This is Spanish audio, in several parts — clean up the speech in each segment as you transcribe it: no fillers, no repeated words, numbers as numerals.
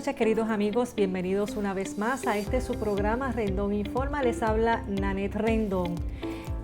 noches, queridos amigos. Bienvenidos una vez más a su programa Rendón Informa. Les habla Nanette Rendón.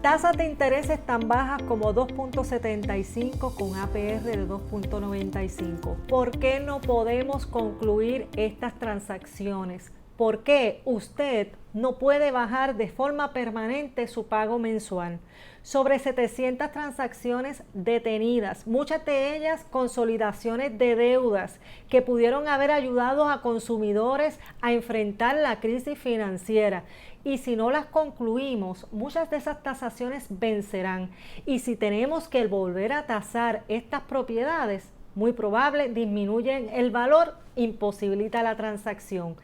Tasas de intereses tan bajas como 2.75 con APR de 2.95. ¿Por qué no podemos concluir estas transacciones? ¿Por qué usted no puede bajar de forma permanente su pago mensual? Sobre 700 transacciones detenidas, muchas de ellas consolidaciones de deudas que pudieron haber ayudado a consumidores a enfrentar la crisis financiera. Y si no las concluimos, muchas de esas tasaciones vencerán. Y si tenemos que volver a tasar estas propiedades, muy probable disminuyen el valor, imposibilita la transacción.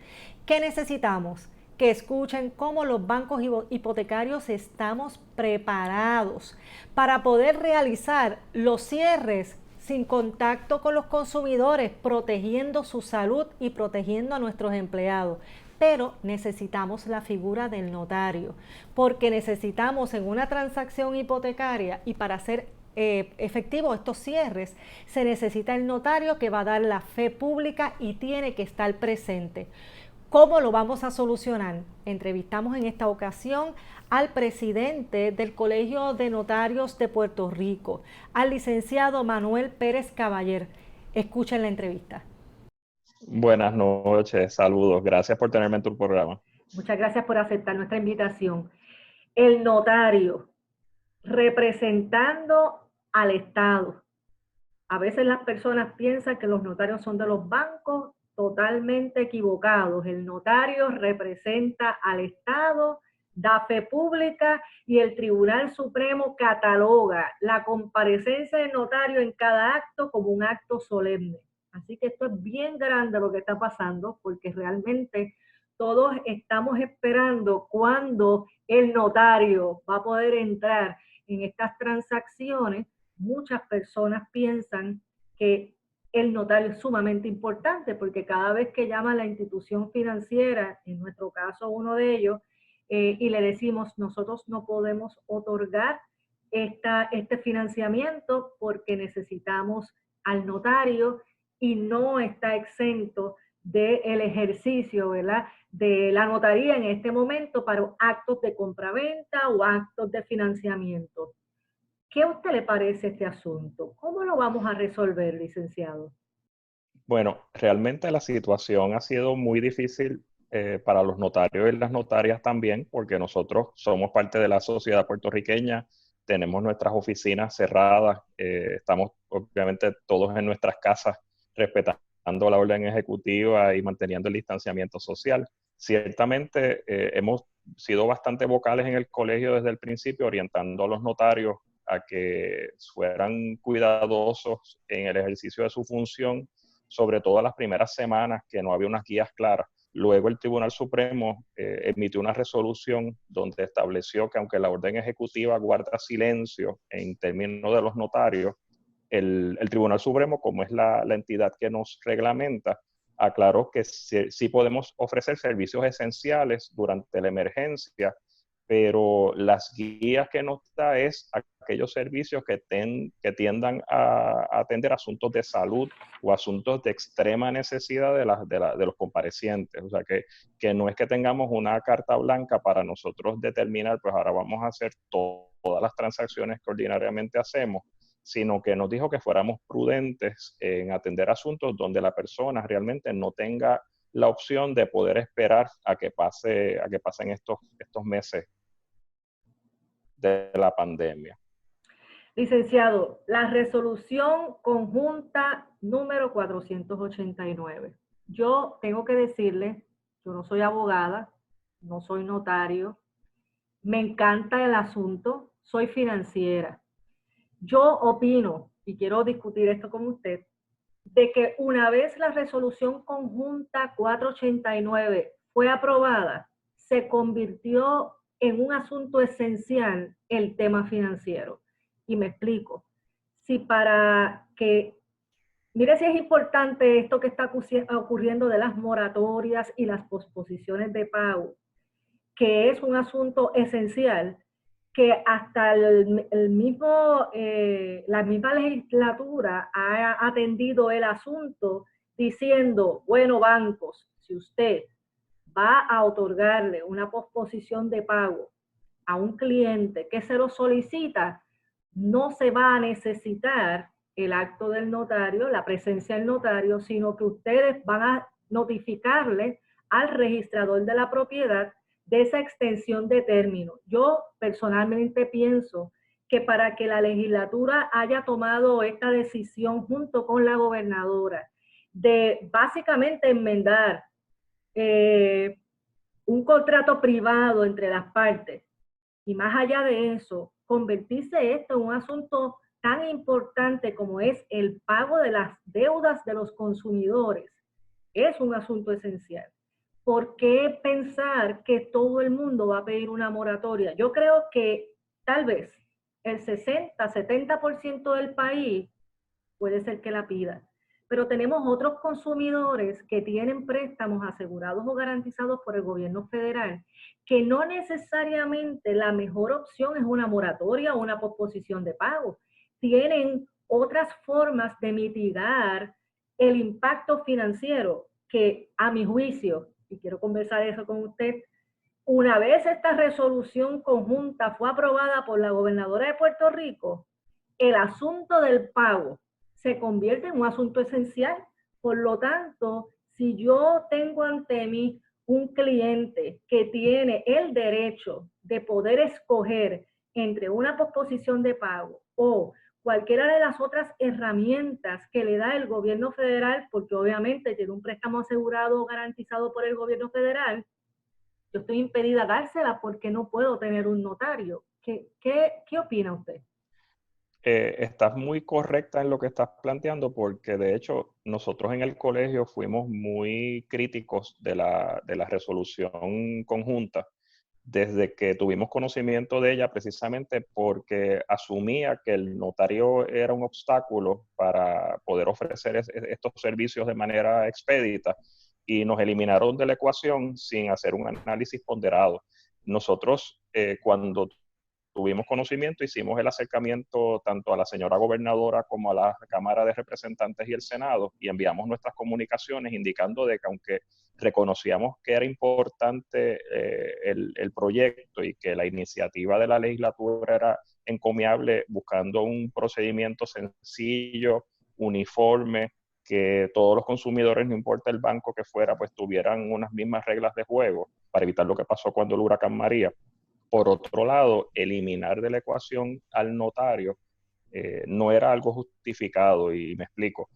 ¿Qué necesitamos? Que escuchen cómo los bancos hipotecarios estamos preparados para poder realizar los cierres sin contacto con los consumidores, protegiendo su salud y protegiendo a nuestros empleados. Pero necesitamos la figura del notario, porque necesitamos en una transacción hipotecaria y para hacer efectivo estos cierres, se necesita el notario que va a dar la fe pública y tiene que estar presente. ¿Cómo lo vamos a solucionar? Entrevistamos en esta ocasión al presidente del Colegio de Notarios de Puerto Rico, al licenciado Manuel Pérez Caballer. Escuchen la entrevista. Buenas noches, saludos. Gracias por tenerme en tu programa. Muchas gracias por aceptar nuestra invitación. El notario, representando al Estado. A veces las personas piensan que los notarios son de los bancos, totalmente equivocados. El notario representa al Estado, da fe pública y el Tribunal Supremo cataloga la comparecencia del notario en cada acto como un acto solemne. Así que esto es bien grande lo que está pasando, porque realmente todos estamos esperando cuándo el notario va a poder entrar en estas transacciones. Muchas personas piensan que el notario es sumamente importante porque cada vez que llama a la institución financiera, en nuestro caso uno de ellos, y le decimos nosotros no podemos otorgar este financiamiento porque necesitamos al notario y no está exento del ejercicio, ¿verdad?, de la notaría en este momento para actos de compraventa o actos de financiamiento. ¿Qué a usted le parece este asunto? ¿Cómo lo vamos a resolver, licenciado? Bueno, realmente la situación ha sido muy difícil para los notarios y las notarias también, porque nosotros somos parte de la sociedad puertorriqueña, tenemos nuestras oficinas cerradas, estamos obviamente todos en nuestras casas respetando la orden ejecutiva y manteniendo el distanciamiento social. Ciertamente hemos sido bastante vocales en el colegio desde el principio, orientando a los notarios a que fueran cuidadosos en el ejercicio de su función, sobre todo las primeras semanas que no había unas guías claras. Luego el Tribunal Supremo emitió una resolución donde estableció que aunque la orden ejecutiva guarda silencio en términos de los notarios, el Tribunal Supremo, como es la entidad que nos reglamenta, aclaró que sí podemos ofrecer servicios esenciales durante la emergencia, pero las guías que nos da es aquellos servicios que tiendan a atender asuntos de salud o asuntos de extrema necesidad de los comparecientes. O sea, que no es que tengamos una carta blanca para nosotros determinar, pues ahora vamos a hacer todas las transacciones que ordinariamente hacemos, sino que nos dijo que fuéramos prudentes en atender asuntos donde la persona realmente no tenga la opción de poder esperar a que pasen estos meses de la pandemia. Licenciado, la resolución conjunta número 489. Yo tengo que decirle, yo no soy abogada, no soy notario, me encanta el asunto, soy financiera. Yo opino, y quiero discutir esto con usted, de que una vez la resolución conjunta 489 fue aprobada, se convirtió en un asunto esencial el tema financiero. Y me explico. Si para que, mire si es importante esto que está ocurriendo de las moratorias y las posposiciones de pago, que es un asunto esencial, que hasta la misma legislatura ha atendido el asunto diciendo, bueno, bancos, si usted va a otorgarle una posposición de pago a un cliente que se lo solicita, no se va a necesitar el acto del notario, la presencia del notario, sino que ustedes van a notificarle al registrador de la propiedad de esa extensión de término. Yo personalmente pienso que para que la legislatura haya tomado esta decisión junto con la gobernadora de básicamente enmendar un contrato privado entre las partes, y más allá de eso, convertirse esto en un asunto tan importante como es el pago de las deudas de los consumidores, es un asunto esencial. ¿Por qué pensar que todo el mundo va a pedir una moratoria? Yo creo que tal vez el 60-70% del país puede ser que la pida. Pero tenemos otros consumidores que tienen préstamos asegurados o garantizados por el gobierno federal, que no necesariamente la mejor opción es una moratoria o una posposición de pago. Tienen otras formas de mitigar el impacto financiero que, a mi juicio, y quiero conversar eso con usted, una vez esta resolución conjunta fue aprobada por la gobernadora de Puerto Rico, el asunto del pago se convierte en un asunto esencial. Por lo tanto, si yo tengo ante mí un cliente que tiene el derecho de poder escoger entre una posposición de pago o cualquiera de las otras herramientas que le da el gobierno federal, porque obviamente tiene un préstamo asegurado o garantizado por el gobierno federal, yo estoy impedida a dársela porque no puedo tener un notario. ¿Qué opina usted? Estás muy correcta en lo que estás planteando porque de hecho nosotros en el colegio fuimos muy críticos de la resolución conjunta desde que tuvimos conocimiento de ella precisamente porque asumía que el notario era un obstáculo para poder ofrecer estos servicios de manera expedita y nos eliminaron de la ecuación sin hacer un análisis ponderado. Nosotros cuando tuvimos conocimiento, hicimos el acercamiento tanto a la señora gobernadora como a la Cámara de Representantes y el Senado y enviamos nuestras comunicaciones indicando de que aunque reconocíamos que era importante el proyecto y que la iniciativa de la legislatura era encomiable buscando un procedimiento sencillo, uniforme, que todos los consumidores, no importa el banco que fuera, pues tuvieran unas mismas reglas de juego para evitar lo que pasó cuando el huracán María. Por otro lado, eliminar de la ecuación al notario no era algo justificado y me explico.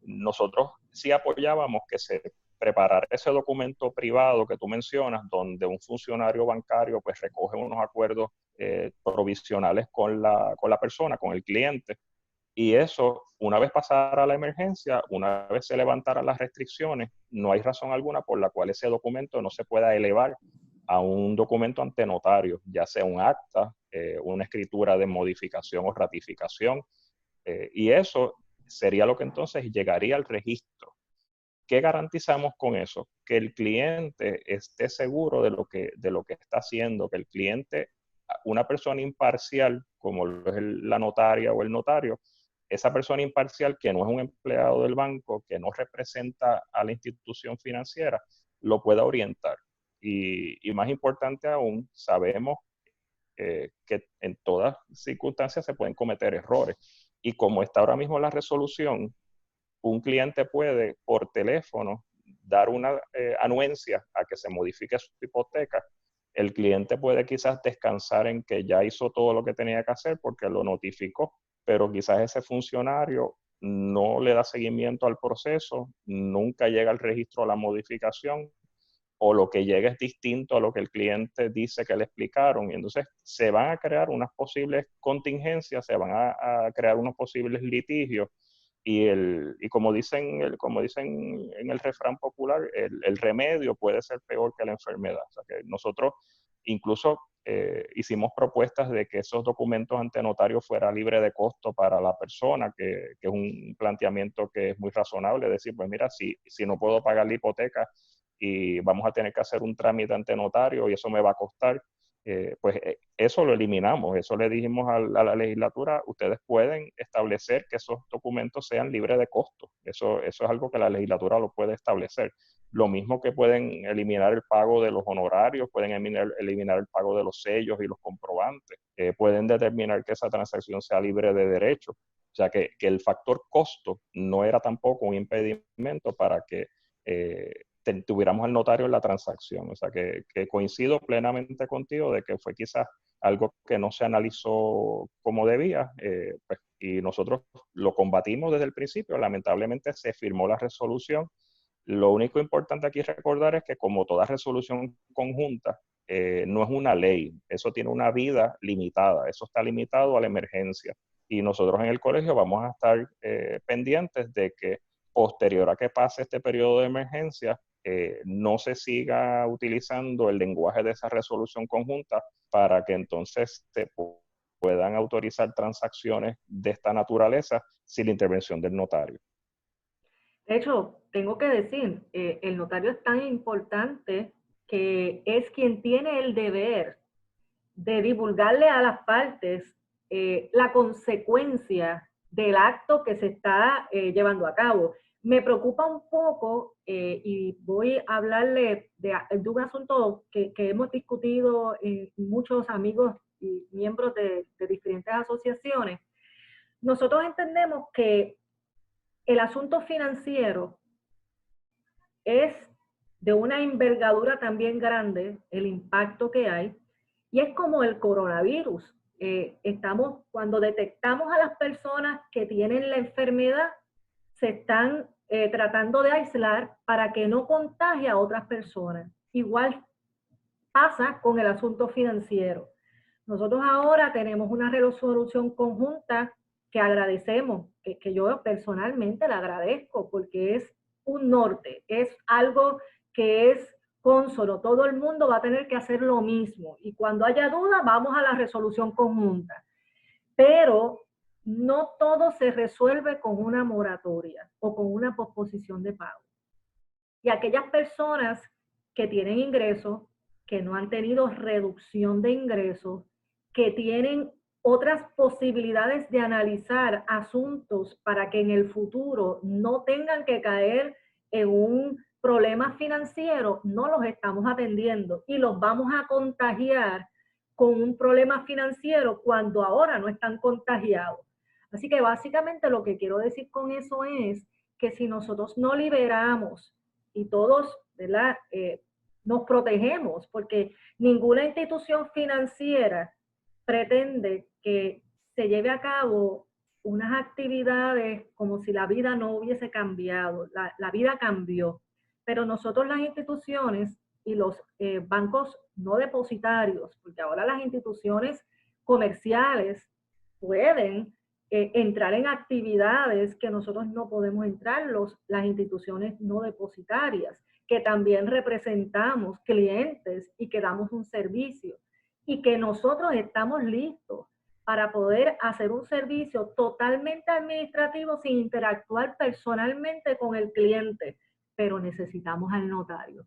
Nosotros sí apoyábamos que se preparara ese documento privado que tú mencionas, donde un funcionario bancario pues recoge unos acuerdos provisionales con la persona, con el cliente, y eso, una vez pasara la emergencia, una vez se levantaran las restricciones, no hay razón alguna por la cual ese documento no se pueda elevar a un documento ante notario, ya sea un acta, una escritura de modificación o ratificación, y eso sería lo que entonces llegaría al registro. ¿Qué garantizamos con eso? Que el cliente esté seguro de lo que está haciendo, que el cliente, una persona imparcial, como lo es la notaria o el notario, esa persona imparcial que no es un empleado del banco, que no representa a la institución financiera, lo pueda orientar. Y más importante aún, sabemos que en todas circunstancias se pueden cometer errores. Y como está ahora mismo la resolución, un cliente puede por teléfono dar una anuencia a que se modifique su hipoteca. El cliente puede quizás descansar en que ya hizo todo lo que tenía que hacer porque lo notificó, pero quizás ese funcionario no le da seguimiento al proceso, nunca llega al registro a la modificación o lo que llega es distinto a lo que el cliente dice que le explicaron. Y entonces se van a crear unas posibles contingencias, se van a crear unos posibles litigios. Y como dicen en el refrán popular, el remedio puede ser peor que la enfermedad. O sea que nosotros incluso hicimos propuestas de que esos documentos ante notario fuera libre de costo para la persona, que es un planteamiento que es muy razonable, decir, pues mira, si no puedo pagar la hipoteca y vamos a tener que hacer un trámite ante notario y eso me va a costar, eso lo eliminamos, eso le dijimos a la legislatura, ustedes pueden establecer que esos documentos sean libres de costo, eso es algo que la legislatura lo puede establecer. Lo mismo que pueden eliminar el pago de los honorarios, pueden eliminar el pago de los sellos y los comprobantes, pueden determinar que esa transacción sea libre de derechos. O sea, que el factor costo no era tampoco un impedimento para que tuviéramos al notario en la transacción. O sea, que coincido plenamente contigo de que fue quizás algo que no se analizó como debía, pues, y nosotros lo combatimos desde el principio. Lamentablemente se firmó la resolución. Lo único importante aquí recordar es que como toda resolución conjunta, no es una ley, eso tiene una vida limitada, eso está limitado a la emergencia. Y nosotros en el colegio vamos a estar pendientes de que posterior a que pase este periodo de emergencia, no se siga utilizando el lenguaje de esa resolución conjunta para que entonces se puedan autorizar transacciones de esta naturaleza sin la intervención del notario. De hecho, tengo que decir, el notario es tan importante que es quien tiene el deber de divulgarle a las partes la consecuencia del acto que se está llevando a cabo. Me preocupa un poco y voy a hablarle de un asunto que hemos discutido muchos amigos y miembros de diferentes asociaciones. Nosotros entendemos que el asunto financiero es de una envergadura también grande, el impacto que hay, y es como el coronavirus. Cuando detectamos a las personas que tienen la enfermedad, se están tratando de aislar para que no contagie a otras personas. Igual pasa con el asunto financiero. Nosotros ahora tenemos una resolución conjunta que agradecemos, que yo personalmente la agradezco porque es un norte, es algo que es cónsono, todo el mundo va a tener que hacer lo mismo y cuando haya duda vamos a la resolución conjunta. Pero no todo se resuelve con una moratoria o con una posposición de pago. Y aquellas personas que tienen ingresos, que no han tenido reducción de ingresos, que tienen otras posibilidades de analizar asuntos para que en el futuro no tengan que caer en un problema financiero, no los estamos atendiendo y los vamos a contagiar con un problema financiero cuando ahora no están contagiados. Así que básicamente lo que quiero decir con eso es que si nosotros no liberamos y todos, ¿verdad? Nos protegemos, porque ninguna institución financiera pretende que se lleve a cabo unas actividades como si la vida no hubiese cambiado. La vida cambió, pero nosotros las instituciones y los bancos no depositarios, porque ahora las instituciones comerciales pueden entrar en actividades que nosotros no podemos entrar, las instituciones no depositarias, que también representamos clientes y que damos un servicio y que nosotros estamos listos para poder hacer un servicio totalmente administrativo sin interactuar personalmente con el cliente, pero necesitamos al notario.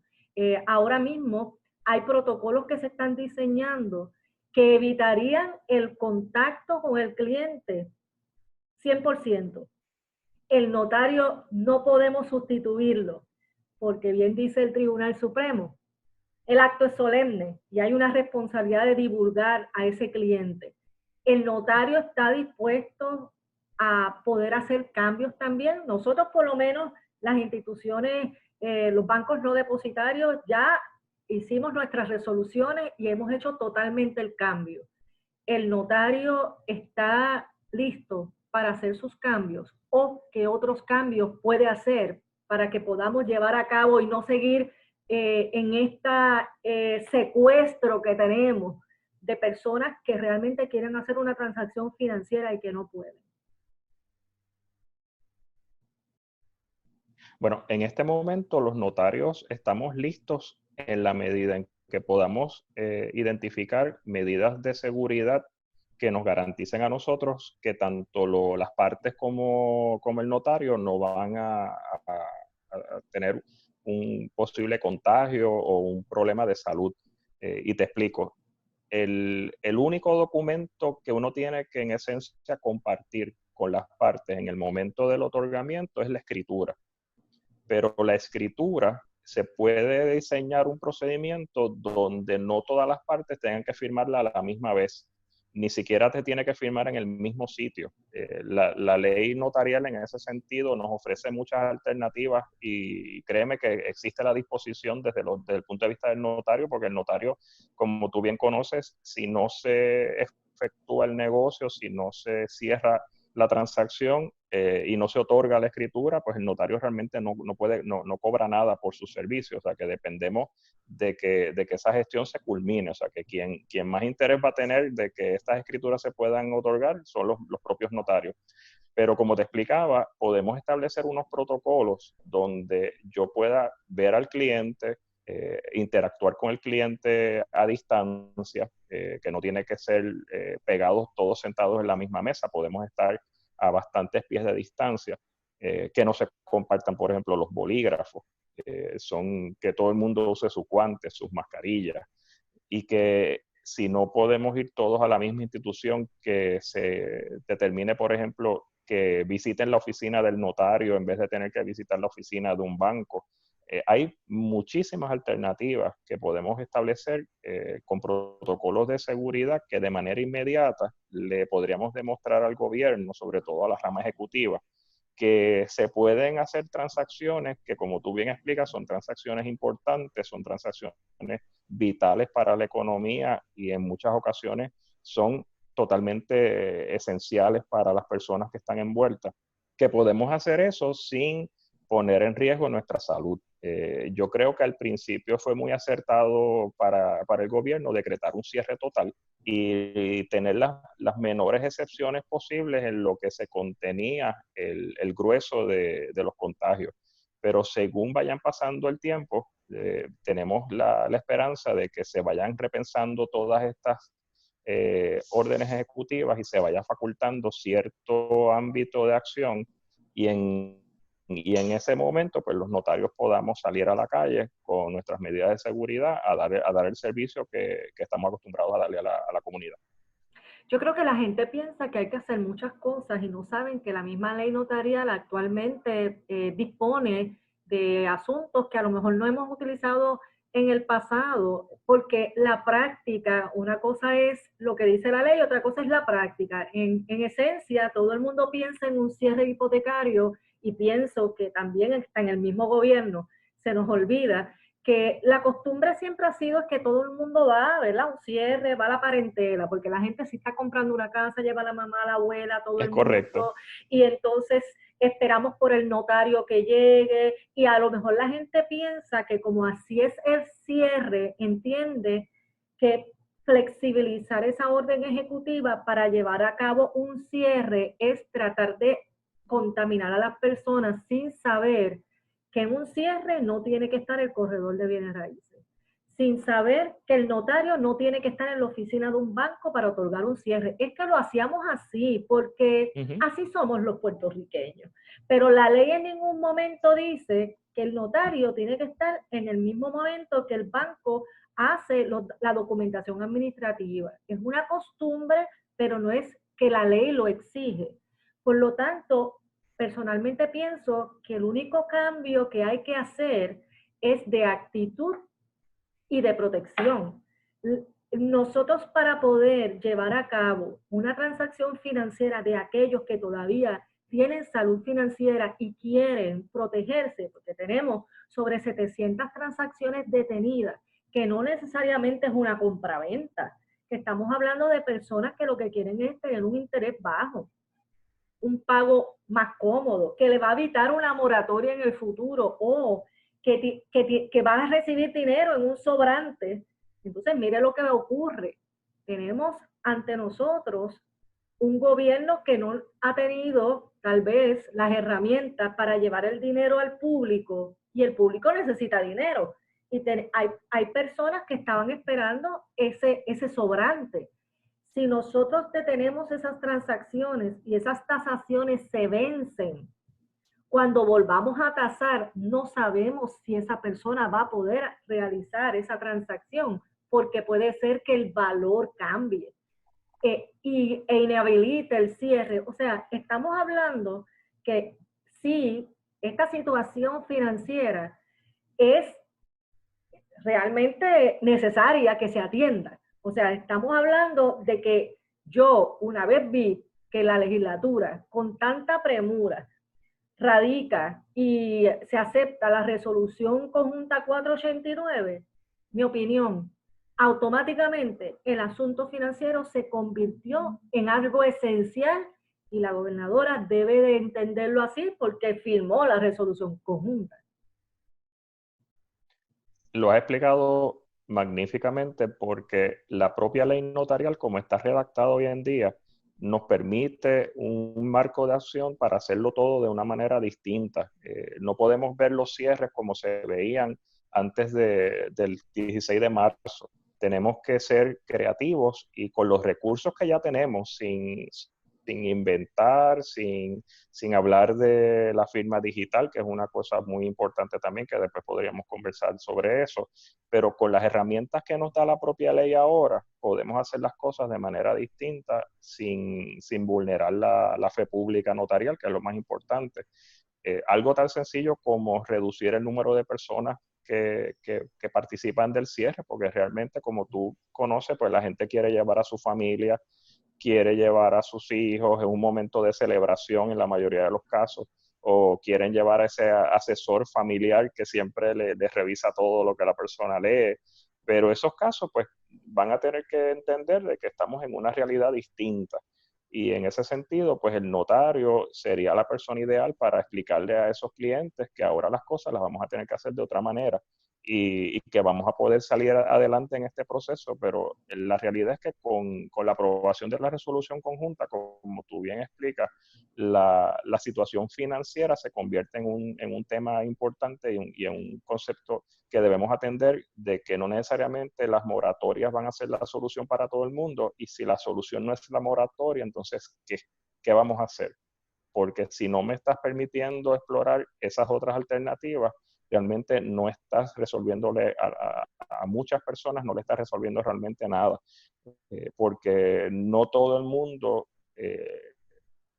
Ahora mismo hay protocolos que se están diseñando que evitarían el contacto con el cliente 100%. El notario no podemos sustituirlo, porque bien dice el Tribunal Supremo, el acto es solemne y hay una responsabilidad de divulgar a ese cliente. El notario está dispuesto a poder hacer cambios también. Nosotros por lo menos las instituciones, los bancos no depositarios, ya hicimos nuestras resoluciones y hemos hecho totalmente el cambio. El notario está listo para hacer sus cambios o qué otros cambios puede hacer para que podamos llevar a cabo y no seguir en este secuestro que tenemos de personas que realmente quieren hacer una transacción financiera y que no pueden. Bueno, en este momento los notarios estamos listos en la medida en que podamos identificar medidas de seguridad que nos garanticen a nosotros que tanto las partes como el notario no van a tener un posible contagio o un problema de salud. Y te explico. el único documento que uno tiene que en esencia compartir con las partes en el momento del otorgamiento es la escritura. Pero la escritura se puede diseñar un procedimiento donde no todas las partes tengan que firmarla a la misma vez. Ni siquiera te tiene que firmar en el mismo sitio. La ley notarial en ese sentido nos ofrece muchas alternativas y créeme que existe la disposición desde el punto de vista del notario, porque el notario, como tú bien conoces, si no se efectúa el negocio, si no se cierra la transacción y no se otorga la escritura, pues el notario realmente no cobra nada por sus servicios. O sea, que dependemos de que esa gestión se culmine. O sea, que quien más interés va a tener de que estas escrituras se puedan otorgar son los propios notarios. Pero como te explicaba, podemos establecer unos protocolos donde yo pueda ver al cliente, interactuar con el cliente a distancia, que no tiene que ser pegados todos sentados en la misma mesa. Podemos estar a bastantes pies de distancia, que no se compartan, por ejemplo, los bolígrafos, son que todo el mundo use sus guantes, sus mascarillas, y que si no podemos ir todos a la misma institución, que se determine, por ejemplo, que visiten la oficina del notario en vez de tener que visitar la oficina de un banco. Hay muchísimas alternativas que podemos establecer con protocolos de seguridad que de manera inmediata le podríamos demostrar al gobierno, sobre todo a la rama ejecutiva, que se pueden hacer transacciones que, como tú bien explicas, son transacciones importantes, son transacciones vitales para la economía y en muchas ocasiones son totalmente esenciales para las personas que están envueltas, que podemos hacer eso sin poner en riesgo nuestra salud. Yo creo que al principio fue muy acertado para el gobierno decretar un cierre total y tener las menores excepciones posibles en lo que se contenía el grueso de los contagios. Pero según vayan pasando el tiempo, tenemos la esperanza de que se vayan repensando todas estas órdenes ejecutivas y se vaya facultando cierto ámbito de acción y en ese momento, pues los notarios podamos salir a la calle con nuestras medidas de seguridad a dar el servicio que estamos acostumbrados a darle a la comunidad. Yo creo que la gente piensa que hay que hacer muchas cosas y no saben que la misma ley notarial actualmente dispone de asuntos que a lo mejor no hemos utilizado en el pasado, porque la práctica, una cosa es lo que dice la ley, otra cosa es la práctica. En esencia, todo el mundo piensa en un cierre hipotecario y pienso que también está en el mismo gobierno, se nos olvida que la costumbre siempre ha sido que todo el mundo va, ¿verdad? Un cierre, va a la parentela, porque la gente si está comprando una casa, lleva a la mamá, a la abuela, todo el mundo. Correcto. Y entonces esperamos por el notario que llegue y a lo mejor la gente piensa que como así es el cierre, entiende que flexibilizar esa orden ejecutiva para llevar a cabo un cierre es tratar de contaminar a las personas sin saber que en un cierre no tiene que estar el corredor de bienes raíces, sin saber que el notario no tiene que estar en la oficina de un banco para otorgar un cierre. Es que lo hacíamos así, porque así somos los puertorriqueños. Pero la ley en ningún momento dice que el notario tiene que estar en el mismo momento que el banco hace la documentación administrativa. Es una costumbre, pero no es que la ley lo exige. Por lo tanto, personalmente pienso que el único cambio que hay que hacer es de actitud y de protección. Nosotros, para poder llevar a cabo una transacción financiera de aquellos que todavía tienen salud financiera y quieren protegerse, porque tenemos sobre 700 transacciones detenidas, que no necesariamente es una compraventa, que estamos hablando de personas que lo que quieren es tener un interés bajo, un pago más cómodo, que le va a evitar una moratoria en el futuro o que van a recibir dinero en un sobrante. Entonces, mire lo que ocurre. Tenemos ante nosotros un gobierno que no ha tenido tal vez las herramientas para llevar el dinero al público y el público necesita dinero. Y hay personas que estaban esperando ese sobrante. Si nosotros detenemos esas transacciones y esas tasaciones se vencen, cuando volvamos a tasar, no sabemos si esa persona va a poder realizar esa transacción porque puede ser que el valor cambie e inhabilite el cierre. O sea, estamos hablando que sí, esta situación financiera es realmente necesaria que se atienda. O sea, estamos hablando de que yo una vez vi que la legislatura con tanta premura radica y se acepta la resolución conjunta 489, mi opinión, automáticamente el asunto financiero se convirtió en algo esencial y la gobernadora debe de entenderlo así porque firmó la resolución conjunta. Lo has explicado magníficamente porque la propia ley notarial, como está redactada hoy en día, nos permite un marco de acción para hacerlo todo de una manera distinta. No podemos ver los cierres como se veían antes del 16 de marzo. Tenemos que ser creativos y con los recursos que ya tenemos, sin inventar, sin hablar de la firma digital, que es una cosa muy importante también, que después podríamos conversar sobre eso, pero con las herramientas que nos da la propia ley ahora, podemos hacer las cosas de manera distinta sin vulnerar la fe pública notarial, que es lo más importante. Algo tan sencillo como reducir el número de personas que participan del cierre, porque realmente, como tú conoces, pues la gente quiere llevar a su familia, quiere llevar a sus hijos en un momento de celebración en la mayoría de los casos, o quieren llevar a ese asesor familiar que siempre le revisa todo lo que la persona lee. Pero esos casos, pues, van a tener que entender de que estamos en una realidad distinta. Y en ese sentido, pues el notario sería la persona ideal para explicarle a esos clientes que ahora las cosas las vamos a tener que hacer de otra manera y que vamos a poder salir adelante en este proceso, pero la realidad es que con la aprobación de la resolución conjunta, como tú bien explicas, la situación financiera se convierte en un tema importante y en un concepto que debemos atender, de que no necesariamente las moratorias van a ser la solución para todo el mundo, y si la solución no es la moratoria, entonces, ¿qué vamos a hacer? Porque si no me estás permitiendo explorar esas otras alternativas, realmente no estás resolviéndole a muchas personas, no le estás resolviendo realmente nada, porque no todo el mundo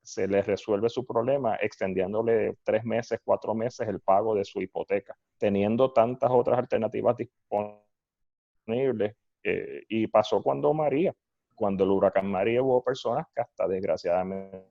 se les resuelve su problema extendiéndole 3 meses, 4 meses el pago de su hipoteca, teniendo tantas otras alternativas disponibles. Y pasó cuando el huracán María, hubo personas que hasta desgraciadamente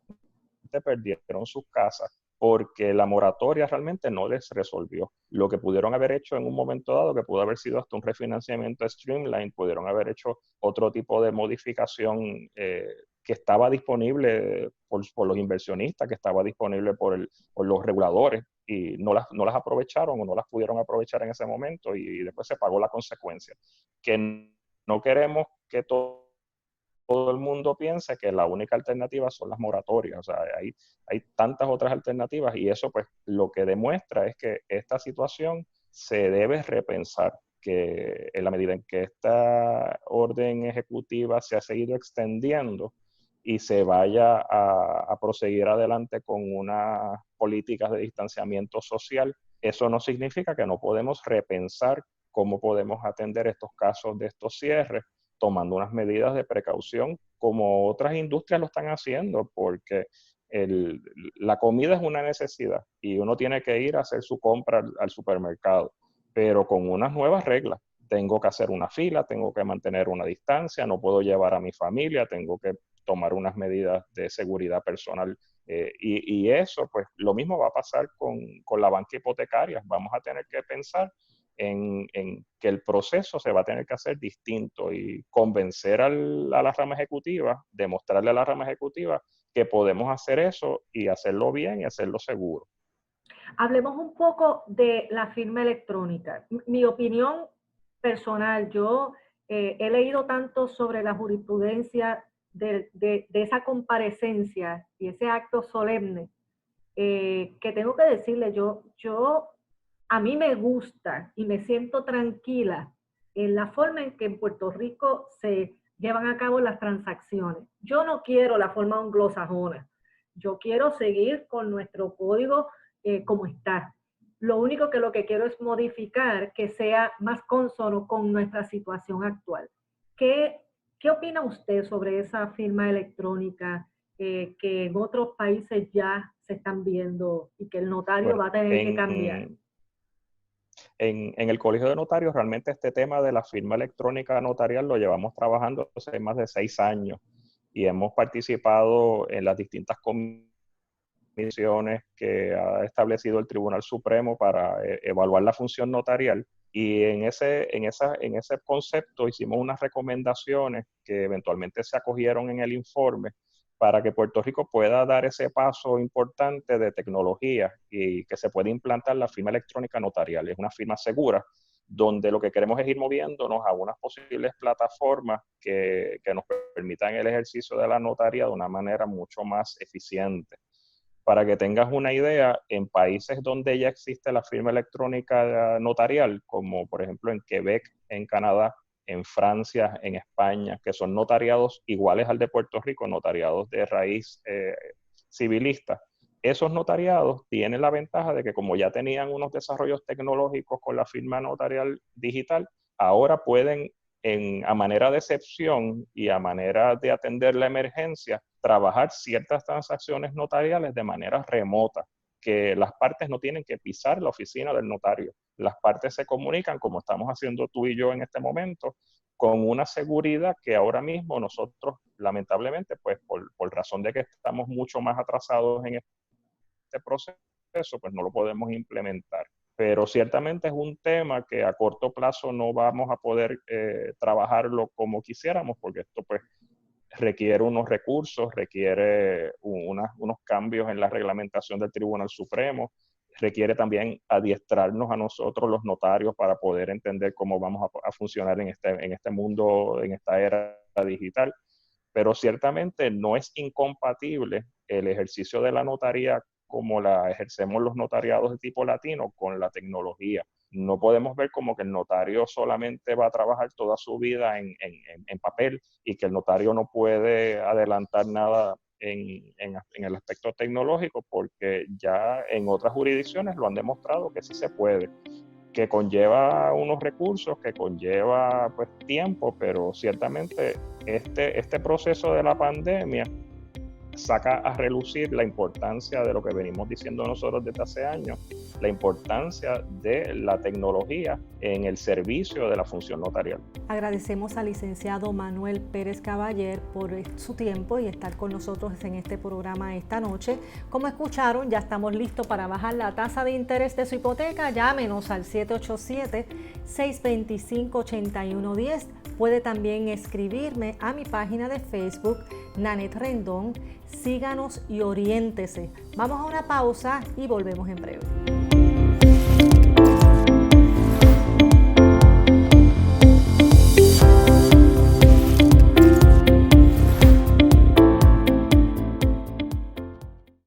perdieron sus casas porque la moratoria realmente no les resolvió. Lo que pudieron haber hecho en un momento dado, que pudo haber sido hasta un refinanciamiento streamline, pudieron haber hecho otro tipo de modificación que estaba disponible por los inversionistas, que estaba disponible por los reguladores, y no las aprovecharon o no las pudieron aprovechar en ese momento, y después se pagó la consecuencia. Que no queremos que todo el mundo piensa que la única alternativa son las moratorias. O sea, hay tantas otras alternativas, y eso pues lo que demuestra es que esta situación se debe repensar, que en la medida en que esta orden ejecutiva se ha seguido extendiendo y se vaya a proseguir adelante con unas políticas de distanciamiento social, eso no significa que no podemos repensar cómo podemos atender estos casos de estos cierres, tomando unas medidas de precaución como otras industrias lo están haciendo, porque la comida es una necesidad y uno tiene que ir a hacer su compra al supermercado, pero con unas nuevas reglas. Tengo que hacer una fila, tengo que mantener una distancia, no puedo llevar a mi familia, tengo que tomar unas medidas de seguridad personal. Y eso, pues lo mismo va a pasar con la banca hipotecaria. Vamos a tener que pensar en que el proceso se va a tener que hacer distinto y convencer a la rama ejecutiva, demostrarle a la rama ejecutiva que podemos hacer eso y hacerlo bien y hacerlo seguro. Hablemos un poco de la firma electrónica. Mi opinión personal, yo he leído tanto sobre la jurisprudencia de esa comparecencia y ese acto solemne, que tengo que decirle, a mí me gusta y me siento tranquila en la forma en que en Puerto Rico se llevan a cabo las transacciones. Yo no quiero la forma anglosajona, yo quiero seguir con nuestro código como está. Lo único que lo que quiero es modificar que sea más consono con nuestra situación actual. ¿Qué opina usted sobre esa firma electrónica que en otros países ya se están viendo y que el notario Bueno, va a tener que cambiar? en el Colegio de Notarios realmente este tema de la firma electrónica notarial lo llevamos trabajando hace más de 6 años y hemos participado en las distintas comisiones que ha establecido el Tribunal Supremo para evaluar la función notarial. Y en ese concepto hicimos unas recomendaciones que eventualmente se acogieron en el informe para que Puerto Rico pueda dar ese paso importante de tecnología y que se pueda implantar la firma electrónica notarial. Es una firma segura, donde lo que queremos es ir moviéndonos a unas posibles plataformas que nos permitan el ejercicio de la notaría de una manera mucho más eficiente. Para que tengas una idea, en países donde ya existe la firma electrónica notarial, como por ejemplo en Quebec, en Canadá, en Francia, en España, que son notariados iguales al de Puerto Rico, notariados de raíz civilista, esos notariados tienen la ventaja de que como ya tenían unos desarrollos tecnológicos con la firma notarial digital, ahora pueden a manera de excepción y a manera de atender la emergencia, trabajar ciertas transacciones notariales de manera remota, que las partes no tienen que pisar la oficina del notario. Las partes se comunican, como estamos haciendo tú y yo en este momento, con una seguridad que ahora mismo nosotros, lamentablemente, pues por razón de que estamos mucho más atrasados en este proceso, pues no lo podemos implementar. Pero ciertamente es un tema que a corto plazo no vamos a poder trabajarlo como quisiéramos, porque esto pues requiere unos recursos, requiere unos cambios en la reglamentación del Tribunal Supremo, requiere también adiestrarnos a nosotros los notarios para poder entender cómo vamos a funcionar en este mundo, en esta era digital. Pero ciertamente no es incompatible el ejercicio de la notaría como la ejercemos los notariados de tipo latino con la tecnología. No podemos ver como que el notario solamente va a trabajar toda su vida en papel y que el notario no puede adelantar nada en el aspecto tecnológico, porque ya en otras jurisdicciones lo han demostrado que sí se puede, que conlleva unos recursos, que conlleva pues tiempo, pero ciertamente este proceso de la pandemia saca a relucir la importancia de lo que venimos diciendo nosotros desde hace años, la importancia de la tecnología en el servicio de la función notarial. Agradecemos al licenciado Manuel Pérez Caballer por su tiempo y estar con nosotros en este programa esta noche. Como escucharon, ya estamos listos para bajar la tasa de interés de su hipoteca. Llámenos al 787-625-8110. Puede también escribirme a mi página de Facebook, Nanette Rendón. Síganos y oriéntese. Vamos a una pausa y volvemos en breve.